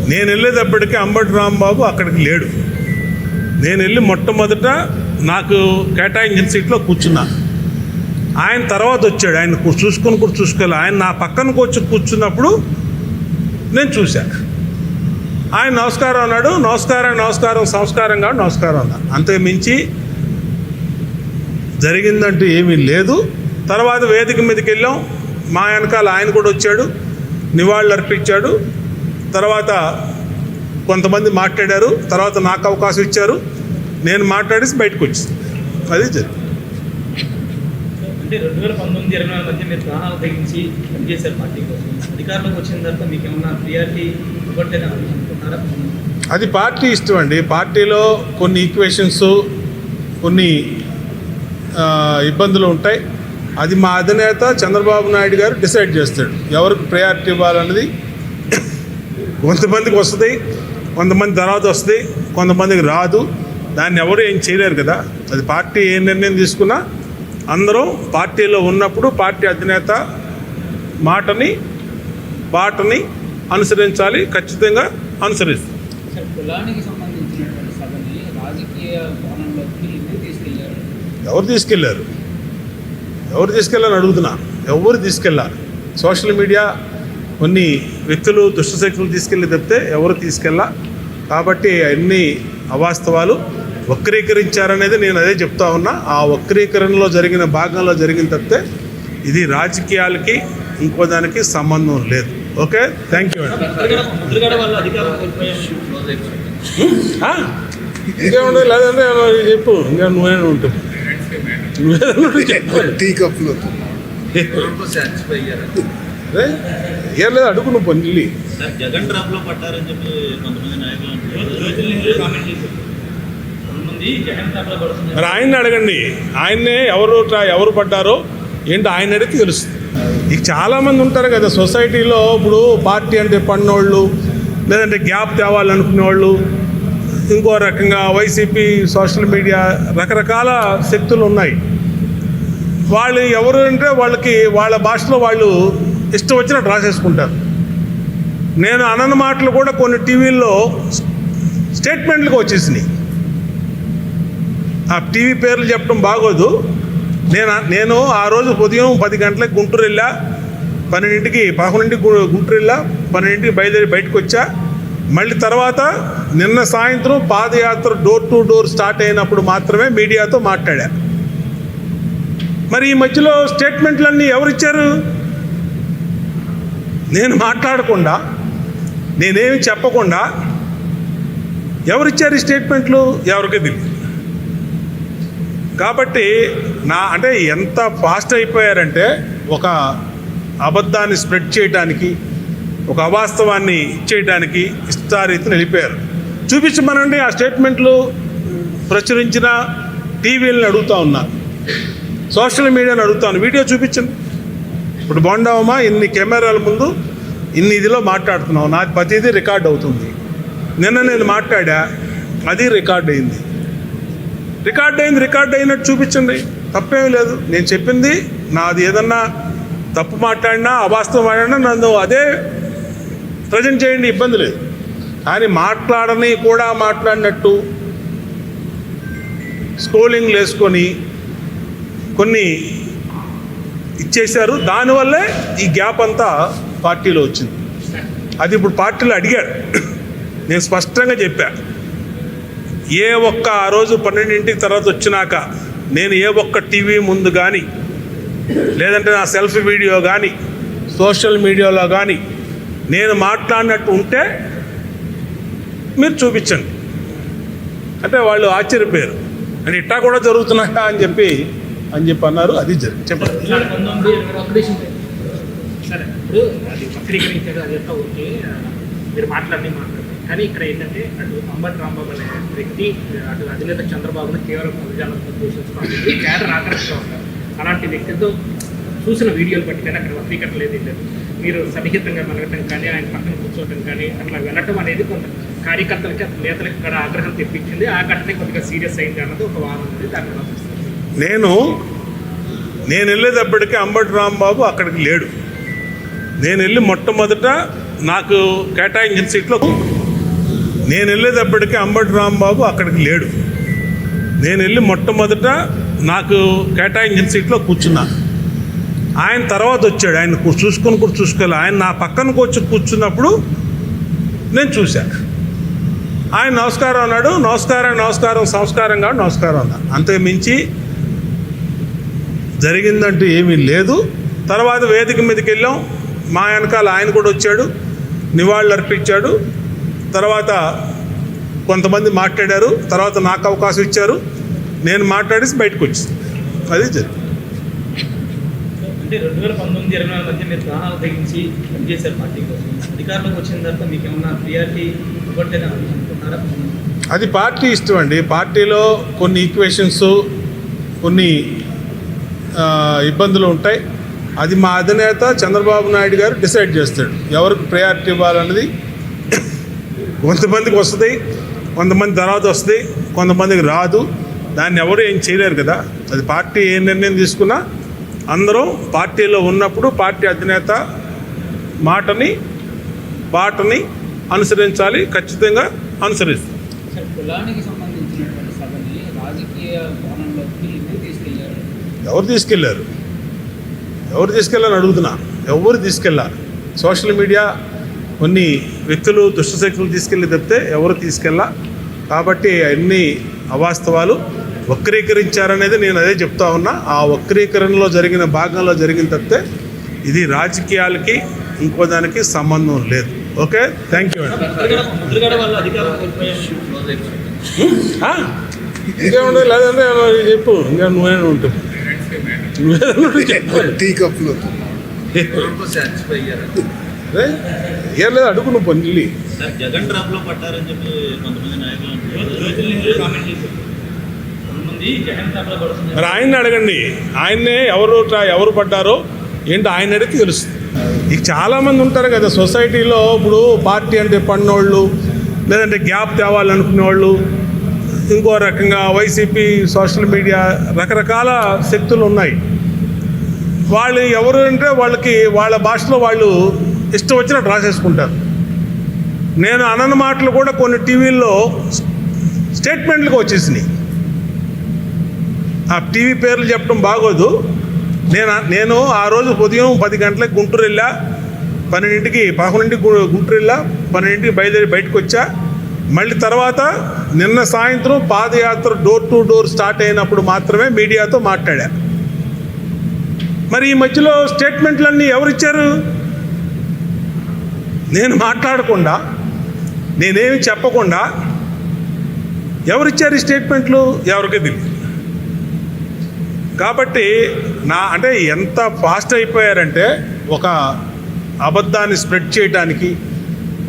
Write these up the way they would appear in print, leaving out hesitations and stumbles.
నేను వెళ్ళేటప్పటికి అంబటి రాంబాబు అక్కడికి లేడు. నేను వెళ్ళి మొట్టమొదట నాకు కేటాయించిన సీట్లో కూర్చున్నా. ఆయన తర్వాత వచ్చాడు. ఆయన చూసుకోవాలి. ఆయన నా పక్కనకు వచ్చి కూర్చున్నప్పుడు నేను చూశాను. ఆయన నమస్కారం అన్నాడు. నమస్కారం సంస్కారంగా నమస్కారం అన్నాడు. అంతే మించి జరిగిందంటూ ఏమీ లేదు. తర్వాత వేదిక మీదకి వెళ్ళాం. మా వెనకాల ఆయన కూడా వచ్చాడు, నివాళులు అర్పించాడు. తర్వాత కొంతమంది మాట్లాడారు. తర్వాత నాకు అవకాశం ఇచ్చారు. నేను మాట్లాడేసి బయటకు వచ్చాను. అది జరిగింది. అంటే 2019-24 మధ్య మీరు ప్రాణాలు తగ్గించి పనిచేశారు పార్టీ కోసం. అధికారంలోకి వచ్చిన తర్వాత మీకు ఏమన్నా ప్రియారిటీ ఇవ్వట్లేదు అనుకుంటున్నారా? అది పార్టీ ఇష్టం అండి. పార్టీలో కొన్ని ఈక్వేషన్స్, కొన్ని ఇబ్బందులు ఉంటాయి. అది మా అధినేత చంద్రబాబు నాయుడు గారు డిసైడ్ చేస్తాడు ఎవరికి ప్రయారిటీ ఇవ్వాలన్నది. కొంతమందికి వస్తుంది, కొంతమంది తర్వాత వస్తుంది, కొంతమందికి రాదు. దాన్ని ఎవరు ఏం చేయలేరు కదా. అది పార్టీ ఏ నిర్ణయం తీసుకున్నా అందరం పార్టీలో ఉన్నప్పుడు పార్టీ అధినేత బాటని అనుసరించాలి. ఖచ్చితంగా అనుసరిస్తాం. కులానికి సంబంధించినటువంటి సభని రాజకీయ కోణంలోకి తీసుకెళ్లారు. ఎవరు తీసుకెళ్ళాలని అడుగుతున్నా. ఎవరు తీసుకెళ్ళాలి? సోషల్ మీడియా కొన్ని వ్యక్తులు, దుష్టశక్తులు తీసుకెళ్ళి తప్పితే ఎవరు తీసుకెళ్ళా. కాబట్టి అన్ని అవాస్తవాలు వక్రీకరించారనేది నేను అదే చెప్తా ఉన్నా. ఆ వక్రీకరణలో జరిగిన భాగంలో జరిగిన తప్పితే ఇది రాజకీయాలకి ఇంకో దానికి సంబంధం లేదు. ఓకే, థ్యాంక్ యూ అండి. ఇంకేముండదు, లేదంటే చెప్పు. ఇంకా నువ్వేనా ఉంటుంది, ఏం లేదు, అడుగు నువ్వు పని. జగన్ ట్రాప్ లో పట్టారని చెప్పి కొంతమంది నాయకులు మరి ఆయన్ని అడగండి. ఆయన్నే ఎవరు పడ్డారో ఏంటో ఆయన అడిగితే తెలుస్తుంది. ఇక చాలామంది ఉంటారు కదా సొసైటీలో. ఇప్పుడు పార్టీ అంటే పడినోళ్ళు, లేదంటే గ్యాప్ తేవాలనుకునే వాళ్ళు, ఇంకో రకంగా వైసీపీ, సోషల్ మీడియా, రకరకాల శక్తులు ఉన్నాయి. వాళ్ళు ఎవరు అంటే వాళ్ళకి వాళ్ళ భాషలో వాళ్ళు ఇష్టం వచ్చినట్టు రాసేసుకుంటారు. నేను అనన్న మాటలు కూడా కొన్ని టీవీల్లో స్టేట్మెంట్లకు వచ్చేసినాయి. ఆ టీవీ పేర్లు చెప్పడం బాగోదు. నేను ఆ రోజు ఉదయం 10 గంటలకు గుంటూరు వెళ్ళా, 11కి గుంటూరు వెళ్ళా, 12కి బయలుదేరి బయటకు వచ్చా. మళ్ళీ తర్వాత నిన్న సాయంత్రం పాదయాత్ర డోర్ టు డోర్ స్టార్ట్ అయినప్పుడు మాత్రమే మీడియాతో మాట్లాడా. మరి ఈ మధ్యలో స్టేట్మెంట్లన్నీ ఎవరిచ్చారు? నేను మాట్లాడకుండా, నేనేమి చెప్పకుండా ఎవరిచ్చారు ఈ స్టేట్మెంట్లు? ఎవరికీ తెలియదు. కాబట్టి అంటే ఎంత ఫాస్ట్ అయిపోయారంటే ఒక అబద్ధాన్ని స్ప్రెడ్ చేయడానికి, ఒక అవాస్తవాన్ని ఇచ్చేయడానికి ఇష్టారీతిని వెళ్ళిపోయారు. చూపించమనండి ఆ స్టేట్మెంట్లు ప్రచురించిన టీవీలను అడుగుతూ ఉన్నా, సోషల్ మీడియాని అడుగుతాను, వీడియో చూపించండి. ఇప్పుడు బాగుండవమ్మా, ఇన్ని కెమెరాల ముందు ఇన్ని ఇదిలో మాట్లాడుతున్నావు, నాది ప్రతిదీ రికార్డ్ అవుతుంది. నిన్న నేను మాట్లాడా, అది రికార్డ్ అయింది. రికార్డ్ అయినట్టు చూపించండి, తప్పేమీ లేదు. నేను చెప్పింది నాది ఏదన్నా తప్పు మాట్లాడినా, అవాస్తవం మాట్లాడినా నన్ను అదే ప్రజెంట్ చేయండి, ఇబ్బంది లేదు. కానీ మాట్లాడినట్టు స్క్రోలింగ్లు వేసుకొని కొన్ని ఇచ్చేశారు. దానివల్లే ఈ గ్యాప్ అంతా పార్టీలో వచ్చింది. అది ఇప్పుడు పార్టీలో అడిగారు. నేను స్పష్టంగా చెప్పా, ఏ ఒక్క ఆ రోజు 12ంటికి తర్వాత వచ్చినాక నేను ఏ ఒక్క టీవీ ముందు కానీ, లేదంటే నా సెల్ఫీ వీడియో కానీ, సోషల్ మీడియాలో కానీ నేను మాట్లాడినట్టు ఉంటే మీరు చూపించండి అంటే వాళ్ళు ఆశ్చర్యపోయారు. అంటే ఇట్టా కూడా జరుగుతున్నాయా అని చెప్పి అన్నారు. అది చెప్పండి. సరే, ఇప్పుడు అది వక్రీకరించారు, అదంతా ఓకే, మీరు మాట్లాడారు. కానీ ఇక్కడ ఏంటంటే అటు అంబటి రాంబాబు అనే వ్యక్తి, అటు అధినేత చంద్రబాబును కేవలం పదజాలంతో దూషించుకోవాలి, క్యాడర్ ఆకర్షిస్తూ ఉంటారు. అలాంటి వ్యక్తితో చూసిన వీడియోలు బట్టి కానీ అక్కడ వక్రీకరణ లేదు. మీరు సన్నిహితంగా మెలగటం కానీ, ఆయన పక్కన కూర్చోవటం కానీ, అట్లా వెళ్ళటం అనేది కొంత కార్యకర్తలకి, నేతలకి ఇక్కడ ఆగ్రహం తెప్పించింది. ఆ ఘటన కొద్దిగా సీరియస్ అయింది అన్నది ఒక వాదన ఉంది. దాన్ని నేను వెళ్ళేటప్పటికీ అంబటి రాంబాబు అక్కడికి లేడు. నేను వెళ్ళి మొట్టమొదట నాకు కేటాయించిన సీట్లో నేను వెళ్ళేటప్పటికి అంబటి రాంబాబు అక్కడికి లేడు. నేను వెళ్ళి మొట్టమొదట నాకు కేటాయించిన సీట్లో కూర్చున్నా. ఆయన తర్వాత వచ్చాడు. ఆయన చూసుకోవాలి. ఆయన నా పక్కన కూర్చున్నప్పుడు నేను చూశాను. ఆయన నమస్కారం అన్నాడు. నమస్కారం సంస్కారంగా నమస్కారం అన్నా. అంతే మించి జరిగిందంటూ ఏమీ లేదు. తర్వాత వేదిక మీదకి వెళ్ళాం. మా వెనకాల ఆయన కూడా వచ్చాడు, నివాళులు అర్పించాడు. తర్వాత కొంతమంది మాట్లాడారు. తర్వాత నాకు అవకాశం ఇచ్చారు. నేను మాట్లాడేసి బయటకు వచ్చాను. అది జరిగింది. అంటే 2019-24 మధ్య మీరు ప్రాణాలు తెగించి పనిచేశారు పార్టీ కోసం. అధికారంలోకి వచ్చిన తర్వాత మీకు ఏమన్నా ప్రియారిటీ ఇవ్వట్లేదు అనుకుంటున్నారా? అది పార్టీ ఇష్టం అండి. పార్టీలో కొన్ని ఈక్వేషన్స్, కొన్ని ఇబ్బందులు ఉంటాయి. అది మా అధినేత చంద్రబాబు నాయుడు గారు డిసైడ్ చేస్తాడు ఎవరికి ప్రయారిటీ ఇవ్వాలన్నది. కొంతమందికి వస్తుంది, కొంతమంది తర్వాత వస్తుంది, కొంతమందికి రాదు. దాన్ని ఎవరు ఏం చేయలేరు కదా. అది పార్టీ ఏ నిర్ణయం తీసుకున్నా అందరం పార్టీలో ఉన్నప్పుడు పార్టీ అధినేత బాటని అనుసరించాలి. ఖచ్చితంగా అనుసరిస్తాం. సార్, కులానికి సంబంధించినటువంటి సభని రాజకీయ కోణంలోకి ఎందుకు తీసుకెళ్లారు? ఎవరు తీసుకెళ్ళాలని అడుగుతున్నా. ఎవరు తీసుకెళ్ళాలి? సోషల్ మీడియా కొన్ని వ్యక్తులు, దుష్టశక్తులు తీసుకెళ్ళి తప్పితే ఎవరు తీసుకెళ్ళా. కాబట్టి అన్ని అవాస్తవాలు వక్రీకరించారనేది నేను అదే చెప్తా ఉన్నా. ఆ వక్రీకరణలో జరిగిన భాగంలో జరిగిన తప్పితే ఇది రాజకీయాలకి ఇంకో దానికి సంబంధం లేదు. ఓకే, థ్యాంక్ యూ అండి. ముద్రగడ వాళ్ళు అధికారం కోల్పోయారు. ఇంకేముండదు, లేదంటే చెప్పు. ఇంకా నువ్వేనా ఉంటుంది, టీ కప్లో ఏం లేదు, అడుగు నువ్వు పొంది. సార్, జగన్ ట్రాప్ లో పట్టారని చెప్పి కొంతమంది నాయకులు కామెంట్ చేశారు. కొంతమంది జగన్ ట్రాప్ లో పడుతున్నారు. మరి ఆయన్ని అడగండి. ఆయన్నే ఎవరు పడ్డారో ఏంటో ఆయన అడిగితే తెలుస్తుంది. ఇక చాలామంది ఉంటారు కదా సొసైటీలో. ఇప్పుడు పార్టీ అంటే పడినోళ్ళు, లేదంటే గ్యాప్ తేవాలనుకునే వాళ్ళు, ఇంకో రకంగా వైసీపీ, సోషల్ మీడియా, రకరకాల శక్తులు ఉన్నాయి. వాళ్ళు ఎవరు అంటే వాళ్ళకి వాళ్ళ భాషలో వాళ్ళు ఇష్టం వచ్చినట్టు రాసేసుకుంటారు. నేను అనన్న మాటలు కూడా కొన్ని టీవీల్లో స్టేట్మెంట్లకు వచ్చేసినాయి. ఆ టీవీ పేర్లు చెప్పడం బాగోదు. నేను ఆ రోజు ఉదయం 10 గంటలకు గుంటూరు వెళ్ళా, 11కి గుంటూరు వెళ్ళా, 12కి బయలుదేరి బయటకు వచ్చా. మళ్ళీ తర్వాత నిన్న సాయంత్రం పాదయాత్ర డోర్ టు డోర్ స్టార్ట్ అయినప్పుడు మాత్రమే మీడియాతో మాట్లాడా. మరి ఈ మధ్యలో స్టేట్మెంట్లన్నీ ఎవరిచ్చారు? నేను మాట్లాడకుండా, నేనేమి చెప్పకుండా ఎవరిచ్చారు ఈ స్టేట్మెంట్లు? ఎవరికీ తెలియదు. కాబట్టి అంటే ఎంత ఫాస్ట్ అయిపోయారంటే ఒక అబద్ధాన్ని స్ప్రెడ్ చేయడానికి,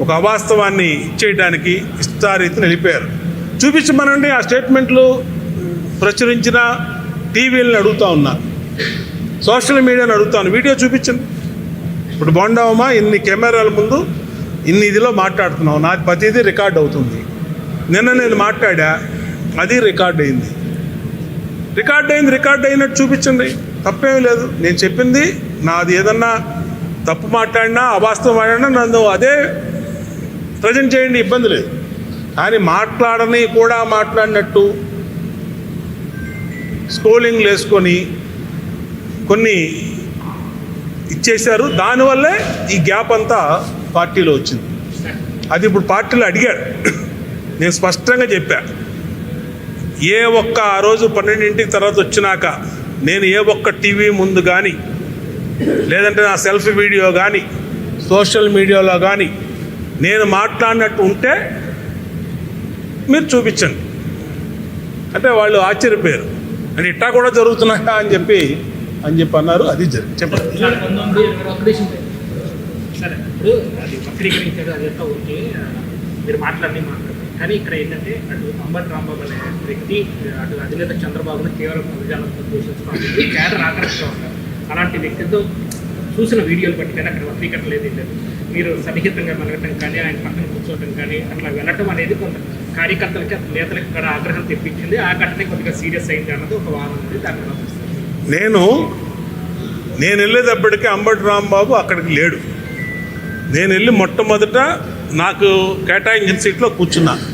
ఒక అవాస్తవాన్ని ఇచ్చేయడానికి ఇష్టారీతిని వెళ్ళిపోయారు. చూపించమనండి ఆ స్టేట్మెంట్లు ప్రచురించిన టీవీలను అడుగుతూ ఉన్నా, సోషల్ మీడియాని అడుగుతాను, వీడియో చూపించండి. ఇప్పుడు బాగుండవమ్మా, ఇన్ని కెమెరాల ముందు ఇన్ని ఇదిలో మాట్లాడుతున్నావు, నాది ప్రతిదీ రికార్డ్ అవుతుంది. నిన్న నేను మాట్లాడా, అది రికార్డ్ అయింది. రికార్డ్ అయినట్టు చూపించండి, తప్పేమీ లేదు. నేను చెప్పింది నాది ఏదన్నా తప్పు మాట్లాడినా, అవాస్తవం మాట్లాడినా నన్ను అదే ప్రజెంట్ చేయండి, ఇబ్బంది లేదు. కానీ మాట్లాడినట్టు స్క్రోలింగ్లు వేసుకొని కొన్ని ఇచ్చేశారు. దానివల్లే ఈ గ్యాప్ అంతా పార్టీలో వచ్చింది. అది ఇప్పుడు పార్టీలో అడిగాడు. నేను స్పష్టంగా చెప్పా, ఏ ఒక్క ఆ రోజు 12ంటికి తర్వాత వచ్చినాక నేను ఏ ఒక్క టీవీ ముందు కానీ, లేదంటే నా సెల్ఫీ వీడియో కానీ, సోషల్ మీడియాలో కానీ నేను మాట్లాడినట్టు ఉంటే మీరు చూపించండి అంటే వాళ్ళు ఆశ్చర్యపోయారు. అంటే ఇట్టా కూడా జరుగుతున్నాయా అని చెప్పి అన్నారు. అది చెప్పండి. సరే, ఇప్పుడు అది వక్రీకరించేది అదంతా ఓకే, మీరు మాట్లాడారు. కానీ ఇక్కడ ఏంటంటే అటు అంబటి రాంబాబు అనే వ్యక్తి, అటు అధినేత చంద్రబాబును తీవ్ర పదజాలంతో దూషించుకోవాలి, క్యాడర్ ఆకర్షిస్తూ ఉంటారు. అలాంటి వ్యక్తితో చూసిన వీడియోలు బట్టి కానీ అక్కడ వక్రీకరణ లేదు. మీరు సన్నిహితంగా మెలగటం కానీ, ఆయన పక్కన కూర్చోవటం కానీ, అట్లా వెళ్ళటం అనేది కొంత కార్యకర్తలకి, నేతలకి కూడా ఆగ్రహం తెప్పించింది. ఆ ఘటన కొద్దిగా సీరియస్ అయింది అన్నది ఒక వాదన ఉంది. దాన్ని నేను వెళ్ళేటప్పటికీ అంబటి రాంబాబు అక్కడికి లేడు. నేను వెళ్ళి మొట్టమొదట నాకు కేటాయించిన సీట్లో కూర్చున్నా.